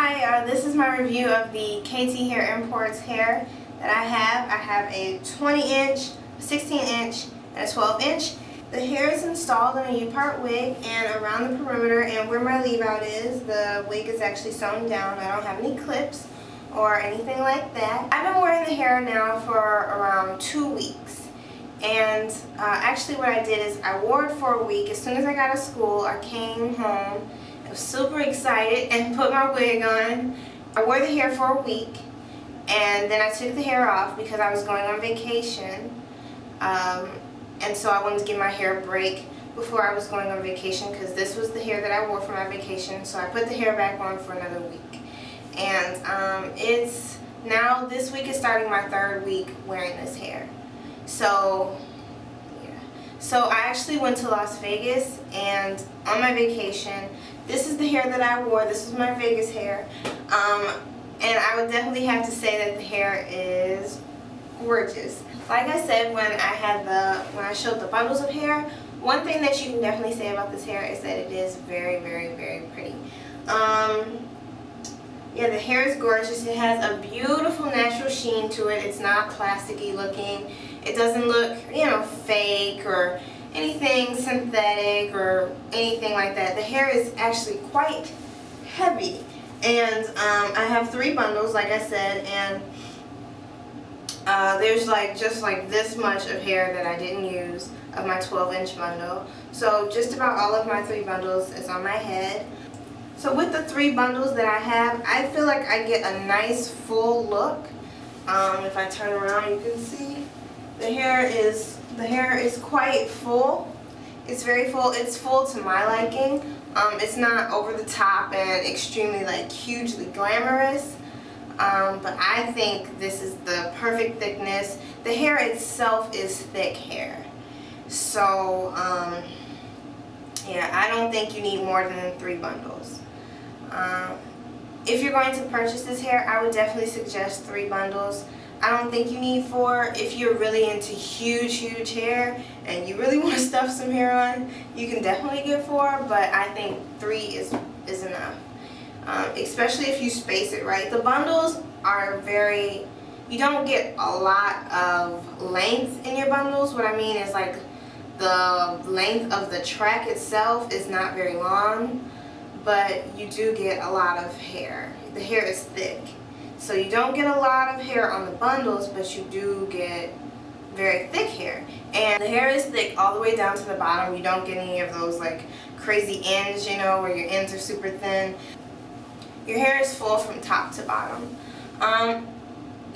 Hi, this is my review of the KT Hair Imports hair that I have. I have a 20-inch, 16-inch, and a 12-inch. The hair is installed in a U-part wig and around the perimeter, and where my leave-out is, the wig is actually sewn down. I don't have any clips or anything like that. I've been wearing the hair now for around 2 weeks. And actually what I did is I wore it for a week. As soon as I got out of school, I came home. I was super excited and put my wig on. I wore the hair for a week, and then I took the hair off because I was going on vacation. And so I wanted to give my hair a break before I was going on vacation, because this was the hair that I wore for my vacation. So I put the hair back on for another week. And it's now, this week is starting my 3rd week wearing this hair. So I actually went to Las Vegas, and on my vacation, this is the hair that I wore. This was my Vegas hair. And I would definitely have to say that the hair is gorgeous. Like I said when I showed the bundles of hair, one thing that you can definitely say about this hair is that it is very, very, very pretty. Yeah, the hair is gorgeous. It has a beautiful natural sheen to it. It's not plasticky looking. It doesn't look, fake or anything synthetic or anything like that. The hair is actually quite heavy. And I have 3 bundles, like I said, and there's just like this much of hair that I didn't use of my 12-inch bundle. So just about all of my 3 bundles is on my head. So with the 3 bundles that I have, I feel like I get a nice full look. If I turn around, you can see the hair is quite full. It's very full. It's full to my liking. It's not over the top and extremely hugely glamorous. But I think this is the perfect thickness. The hair itself is thick hair. So yeah, I don't think you need more than 3 bundles. If you're going to purchase this hair, I would definitely suggest 3 bundles. I don't think you need 4. If you're really into huge hair and you really want to stuff some hair on, you can definitely get 4, but I think 3 is enough. Especially if you space it right. The bundles are you don't get a lot of length in your bundles. What I mean is the length of the track itself is not very long, but you do get a lot of hair. The hair is thick. So you don't get a lot of hair on the bundles, but you do get very thick hair. And the hair is thick all the way down to the bottom. You don't get any of those crazy ends, where your ends are super thin. Your hair is full from top to bottom. Now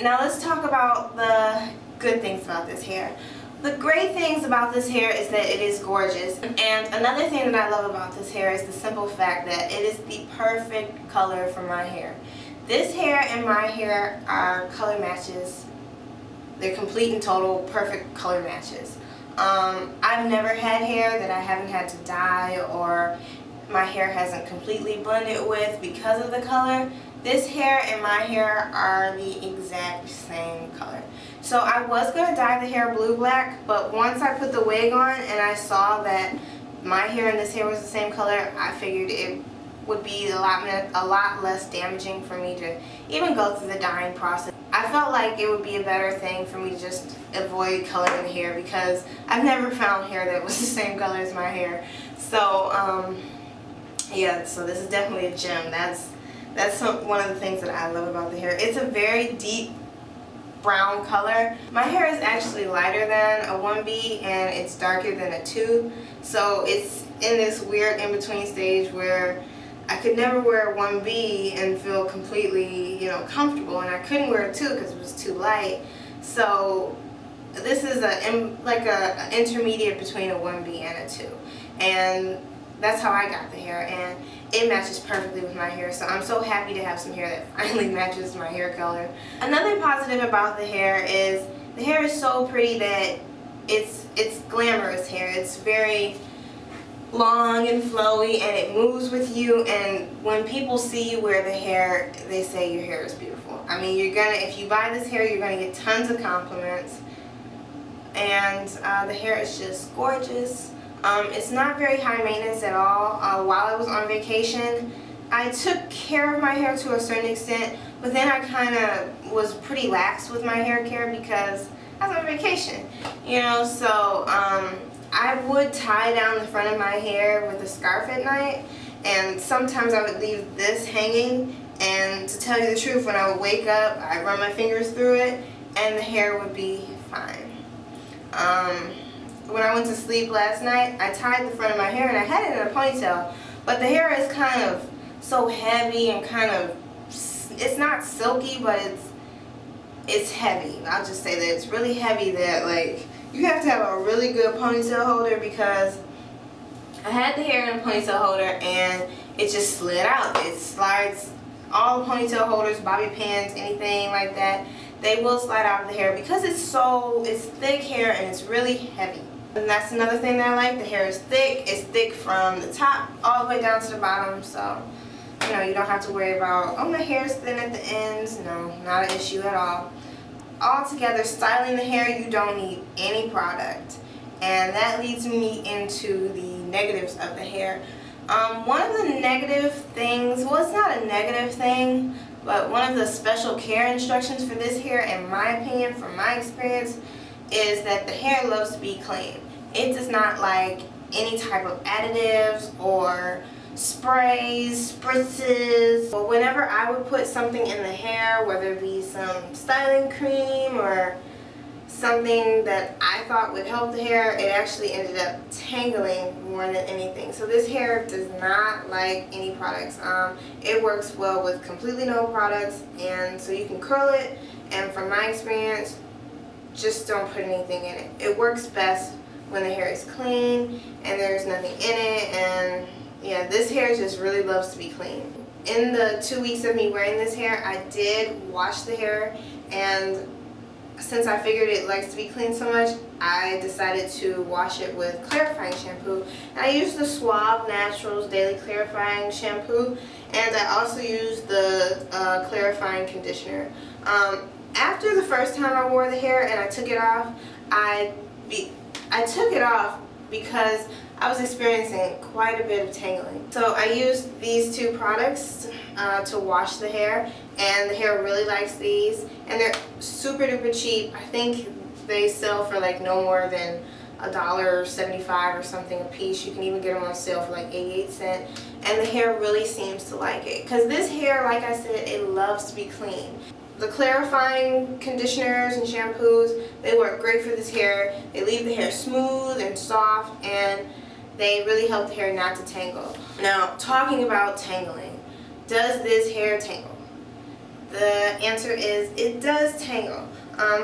let's talk about the good things about this hair. The great things about this hair is that it is gorgeous. And another thing that I love about this hair is the simple fact that it is the perfect color for my hair. This hair and my hair are color matches. They're complete and total perfect color matches. I've never had hair that I haven't had to dye or my hair hasn't completely blended with because of the color. This hair and my hair are the exact same color. So I was going to dye the hair blue-black, but once I put the wig on and I saw that my hair and this hair was the same color, I figured it would be a lot less damaging for me to even go through the dyeing process. I felt like it would be a better thing for me to just avoid coloring the hair, because I've never found hair that was the same color as my hair. So yeah, so this is definitely a gem. That's one of the things that I love about the hair. It's a very deep brown color. My hair is actually lighter than a 1B and it's darker than a 2. So it's in this weird in-between stage where I could never wear a 1B and feel completely, comfortable, and I couldn't wear a 2 because it was too light. So this is an intermediate between a 1B and a 2. And that's how I got the hair, and it matches perfectly with my hair. So I'm so happy to have some hair that finally matches my hair color. Another positive about the hair is so pretty that it's glamorous hair. It's very long and flowy, and it moves with you, and when people see you wear the hair, they say your hair is beautiful. I mean, if you buy this hair, you're gonna get tons of compliments, and the hair is just gorgeous. It's not very high maintenance at all. While I was on vacation, I took care of my hair to a certain extent, but then I kind of was pretty lax with my hair care because I was on vacation, you know. So I would tie down the front of my hair with a scarf at night, and sometimes I would leave this hanging, and to tell you the truth, when I would wake up, I'd run my fingers through it and the hair would be fine. When I went to sleep last night, I tied the front of my hair and I had it in a ponytail, but the hair is kind of so heavy and kind of, it's not silky, but it's heavy. I'll just say that it's really heavy, that like you have to have a really good ponytail holder, because I had the hair in a ponytail holder and it just slid out. It slides, all ponytail holders, bobby pins, anything like that, they will slide out of the hair because it's thick hair and it's really heavy. And that's another thing that I like. The hair is thick. It's thick from the top all the way down to the bottom, so you know, you don't have to worry about, oh, my hair is thin at the ends. No, not an issue at all. Altogether, styling the hair, you don't need any product. And that leads me into the negatives of the hair. One of the negative things, well, it's not a negative thing, but one of the special care instructions for this hair, in my opinion, from my experience, is that the hair loves to be clean. It does not like any type of additives or sprays, spritzes. But whenever I would put something in the hair, whether it be some styling cream or something that I thought would help the hair, it actually ended up tangling more than anything. So this hair does not like any products. It works well with completely no products, and so you can curl it, and from my experience, just don't put anything in it. It works best when the hair is clean and there's nothing in it. And yeah, this hair just really loves to be clean. In the 2 weeks of me wearing this hair, I did wash the hair, and since I figured it likes to be clean so much, I decided to wash it with clarifying shampoo. And I used the Suave Naturals Daily Clarifying Shampoo, and I also used the clarifying conditioner. After the first time I wore the hair and I took it off, I took it off because I was experiencing quite a bit of tangling. So I used these two products to wash the hair, and the hair really likes these, and they're super duper cheap. I think they sell for like no more than $1.75 or something a piece. You can even get them on sale for like 88 cents, and the hair really seems to like it, because this hair, like I said, it loves to be clean. The clarifying conditioners and shampoos, they work great for this hair. They leave the hair smooth and soft, and they really help the hair not to tangle. Now, talking about tangling, does this hair tangle? The answer is it does tangle.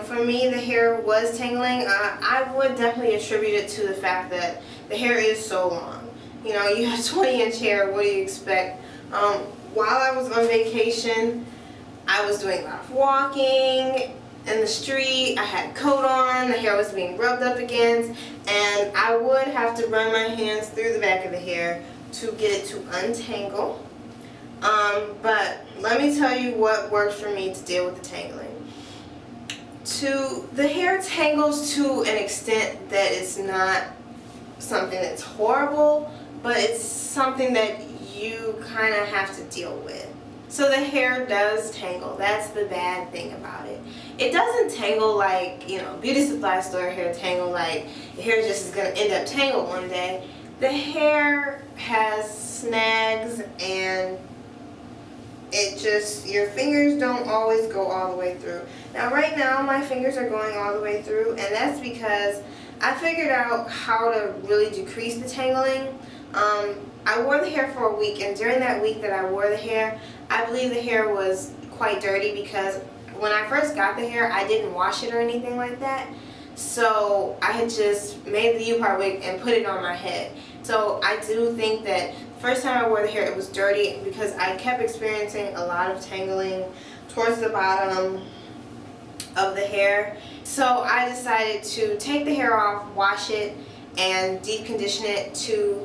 For me, the hair was tangling. I would definitely attribute it to the fact that the hair is so long. You know, you have 20-inch hair, what do you expect? While I was on vacation, I was doing a lot of walking in the street. I had a coat on, the hair was being rubbed up against, and I would have to run my hands through the back of the hair to get it to untangle. But let me tell you what works for me to deal with the tangling. The hair tangles to an extent that it's not something that's horrible, but it's something that you kind of have to deal with. So the hair does tangle. That's the bad thing about it. It doesn't tangle like, you know, beauty supply store hair tangle, like your hair just is going to end up tangled one day. The hair has snags, and it just, your fingers don't always go all the way through. Now right now my fingers are going all the way through, and that's because I figured out how to really decrease the tangling. I wore the hair for a week, and during that week that I wore the hair, I believe the hair was quite dirty, because when I first got the hair, I didn't wash it or anything like that. So I had just made the U-part wig and put it on my head. So I do think that the first time I wore the hair, it was dirty, because I kept experiencing a lot of tangling towards the bottom of the hair. So I decided to take the hair off, wash it, and deep condition it to,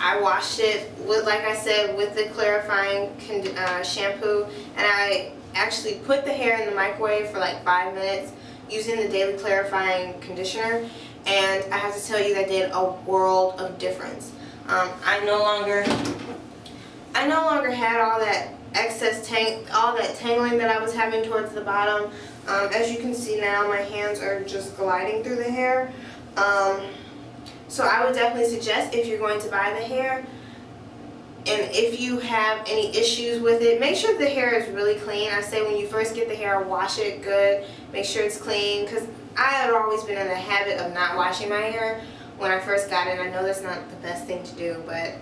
I washed it with, like I said, with the clarifying shampoo, and I actually put the hair in the microwave for like 5 minutes using the Daily Clarifying Conditioner, and I have to tell you that did a world of difference. I no longer I no longer had all that all that tangling that I was having towards the bottom. As you can see now, my hands are just gliding through the hair. So I would definitely suggest, if you're going to buy the hair, and if you have any issues with it, make sure the hair is really clean. I say when you first get the hair, wash it good, make sure it's clean, because I had always been in the habit of not washing my hair when I first got it. I know that's not the best thing to do, but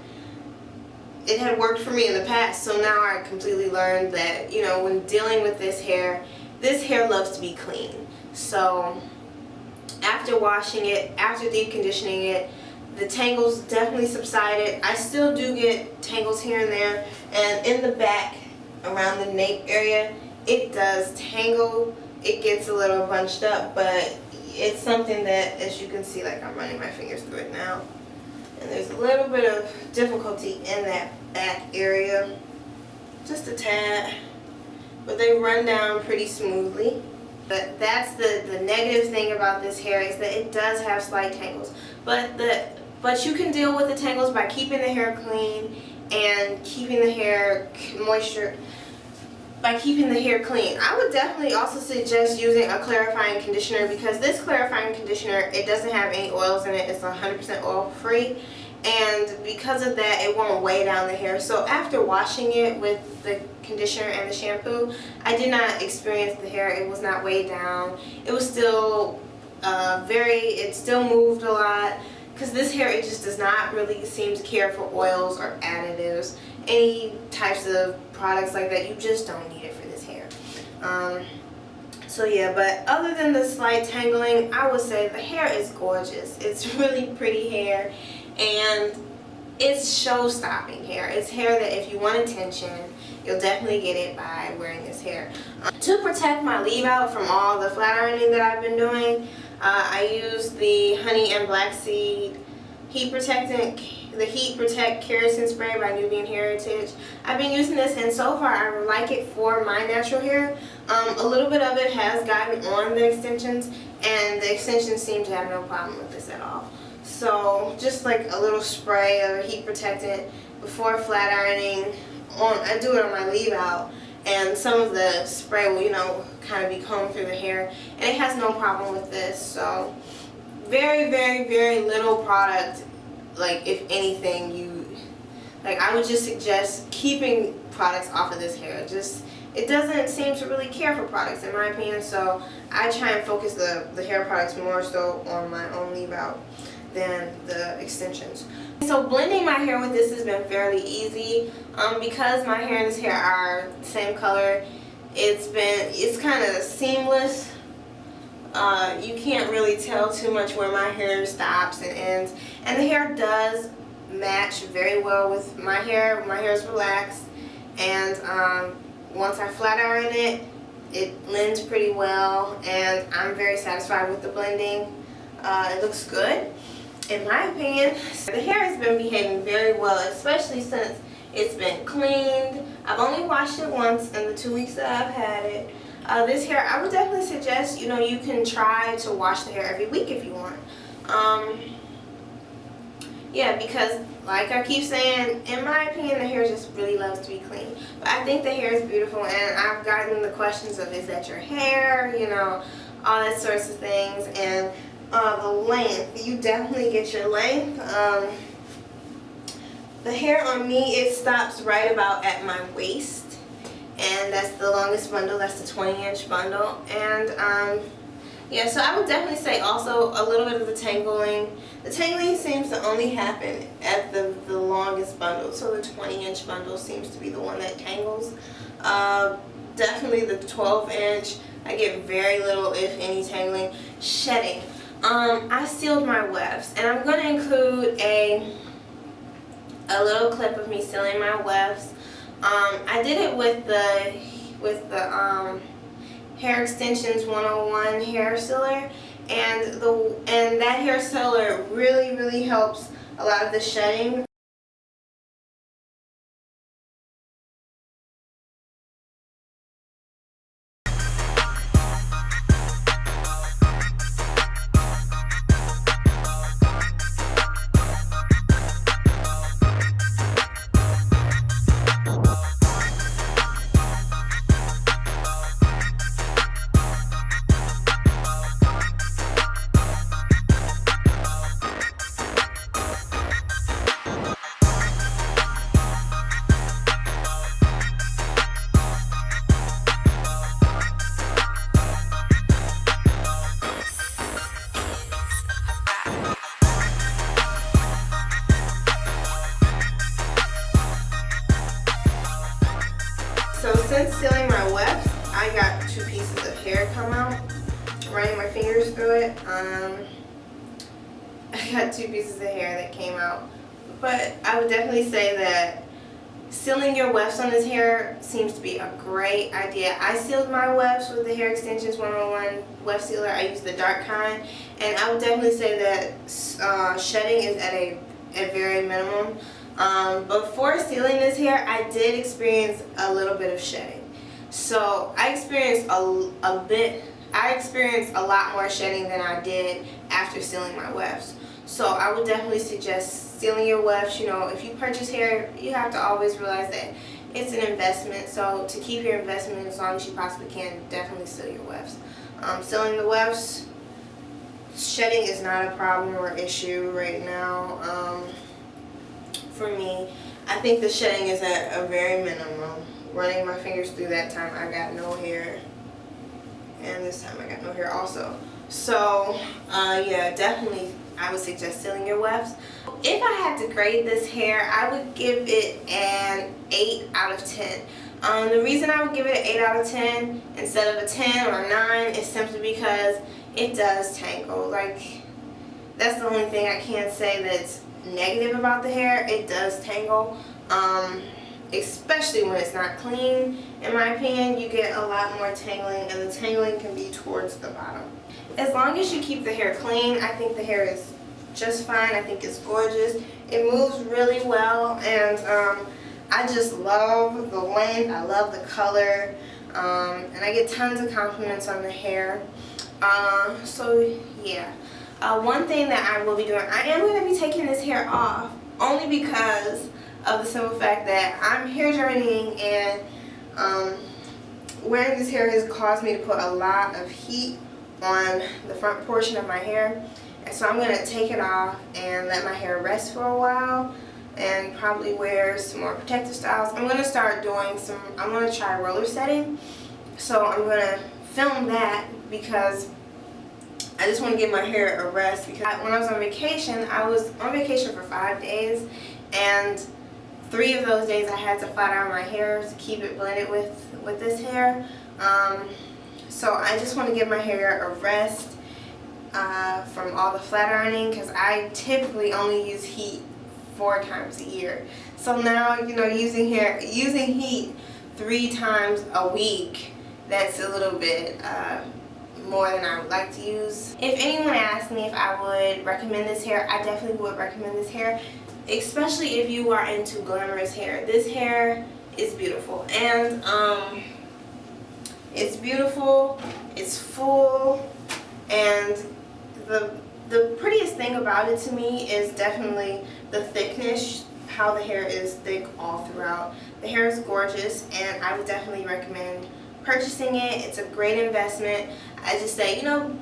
it had worked for me in the past, so now I completely learned that, you know, when dealing with this hair loves to be clean. So after washing it, after deep conditioning it, the tangles definitely subsided. I still do get tangles here and there, and in the back around the nape area it does tangle. It gets a little bunched up, but it's something that, as you can see, like I'm running my fingers through it now, and there's a little bit of difficulty in that back area, just a tad, but they run down pretty smoothly. But that's the negative thing about this hair, is that it does have slight tangles, but you can deal with the tangles by keeping the hair clean and keeping the hair moisture, by keeping the hair clean. I would definitely also suggest using a clarifying conditioner, because this clarifying conditioner, it doesn't have any oils in it. It's 100% oil free, and because of that, it won't weigh down the hair. So after washing it with the conditioner and the shampoo, I did not experience the hair. It was not weighed down. It was still it still moved a lot, because this hair, it just does not really seem to care for oils or additives, any types of products like that. You just don't need it for this hair. So yeah, but other than the slight tangling, I would say the hair is gorgeous. It's really pretty hair, and it's show-stopping hair. It's hair that if you want attention, you'll definitely get it by wearing this hair. To protect my leave-out from all the flat ironing that I've been doing, I use the Honey and Black Seed Heat Protect Keratin Spray by Nubian Heritage. I've been using this, and so far I like it for my natural hair. A little bit of it has gotten on the extensions, and the extensions seem to have no problem with this at all. So just like a little spray of a heat protectant before flat ironing, I do it on my leave out, and some of the spray will, you know, kind of be combed through the hair, and it has no problem with this. So very, very, very little product. Like, if anything, I would just suggest keeping products off of this hair. It doesn't seem to really care for products, in my opinion, so I try and focus the hair products more so on my own leave out than the extensions. So blending my hair with this has been fairly easy, because my hair and this hair are the same color. It's kind of seamless. You can't really tell too much where my hair stops and ends, and the hair does match very well with my hair. My hair is relaxed, and once I flat iron it, it blends pretty well, and I'm very satisfied with the blending. It looks good, in my opinion. The hair has been behaving very well, especially since it's been cleaned. I've only washed it once in the 2 weeks that I've had it. This hair, I would definitely suggest, you know, you can try to wash the hair every week if you want. Yeah, because like I keep saying, in my opinion, the hair just really loves to be clean. But I think the hair is beautiful, and I've gotten the questions of, is that your hair, you know, all that sorts of things. And the length, you definitely get your length. The hair on me, it stops right about at my waist, and that's the longest bundle. That's the 20-inch bundle. And yeah, so I would definitely say also a little bit of the tangling. The tangling seems to only happen at the longest bundle, so the 20-inch bundle seems to be the one that tangles. Definitely the 12-inch, I get very little, if any, tangling. Shedding. I sealed my wefts, and I'm going to include a little clip of me sealing my wefts. I did it with the Hair Extensions 101 hair sealer, and that hair sealer really helps a lot of the shedding. since sealing my wefts, I got 2 pieces of hair come out. Running my fingers through it, I got 2 pieces of hair that came out. But I would definitely say that sealing your wefts on this hair seems to be a great idea. I sealed my wefts with the Hair Extensions 101 weft sealer. I used the dark kind, and I would definitely say that shedding is at a very minimum. Before sealing this hair, I did experience a little bit of shedding. So I experienced I experienced a lot more shedding than I did after sealing my wefts. So I would definitely suggest sealing your wefts. You know, if you purchase hair, you have to always realize that it's an investment. So to keep your investment as long as you possibly can, definitely seal your wefts. Sealing the wefts, shedding is not a problem or issue right now. For me, I think the shedding is at a very minimum. Running my fingers through that time, I got no hair. And this time I got no hair also. So, yeah, definitely I would suggest sealing your wefts. If I had to grade this hair, I would give it an 8 out of 10. The reason I would give it an 8 out of 10 instead of a 10 or a 9 is simply because it does tangle. Like, that's the only thing I can't say that's negative about the hair. It does tangle. Especially when it's not clean. In my opinion, you get a lot more tangling, and the tangling can be towards the bottom. As long as you keep the hair clean, I think the hair is just fine. I think it's gorgeous. It moves really well, and I just love the length. I love the color, and I get tons of compliments on the hair. So yeah, one thing that I will be doing, I am going to be taking this hair off only because of the simple fact that I'm hair journeying, and wearing this hair has caused me to put a lot of heat on the front portion of my hair. And so I'm going to take it off and let my hair rest for a while and probably wear some more protective styles. I'm going to start doing I'm going to try roller setting. So I'm going to film that because I just want to give my hair a rest, because when I was on vacation, I was on vacation for 5 days, and 3 of those days I had to flat iron my hair to keep it blended with this hair. So I just want to give my hair a rest from all the flat ironing, because I typically only use heat 4 times a year. So now, you know, using heat 3 times a week, that's a little bit more than I would like to use. If anyone asked me if I would recommend this hair, I definitely would recommend this hair. Especially if you are into glamorous hair. This hair is beautiful, and it's beautiful, it's full, and the prettiest thing about it to me is definitely the thickness, how the hair is thick all throughout. The hair is gorgeous, and I would definitely recommend purchasing it. It's a great investment. I just say, you know,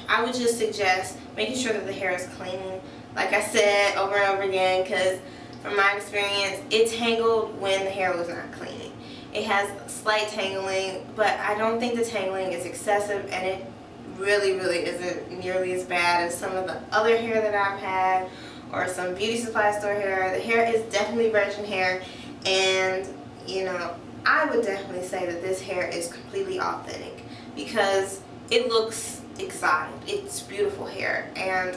I would just suggest making sure that the hair is clean. Like I said over and over again, because from my experience, it tangled when the hair was not clean. It has slight tangling, but I don't think the tangling is excessive, and it really isn't nearly as bad as some of the other hair that I've had, or some beauty supply store hair. The hair is definitely virgin hair, and you know, I would definitely say that this hair is completely authentic because it looks exotic. It's beautiful hair, and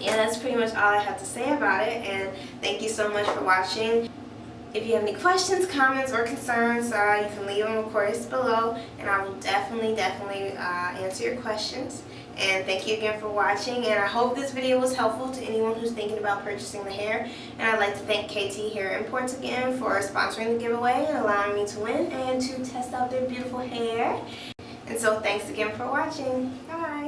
yeah, that's pretty much all I have to say about it, and thank you so much for watching. If you have any questions, comments, or concerns, you can leave them, of course, below, and I will definitely answer your questions. And thank you again for watching, and I hope this video was helpful to anyone who's thinking about purchasing the hair. And I'd like to thank KT Hair Imports again for sponsoring the giveaway and allowing me to win and to test out their beautiful hair. And so thanks again for watching. Bye.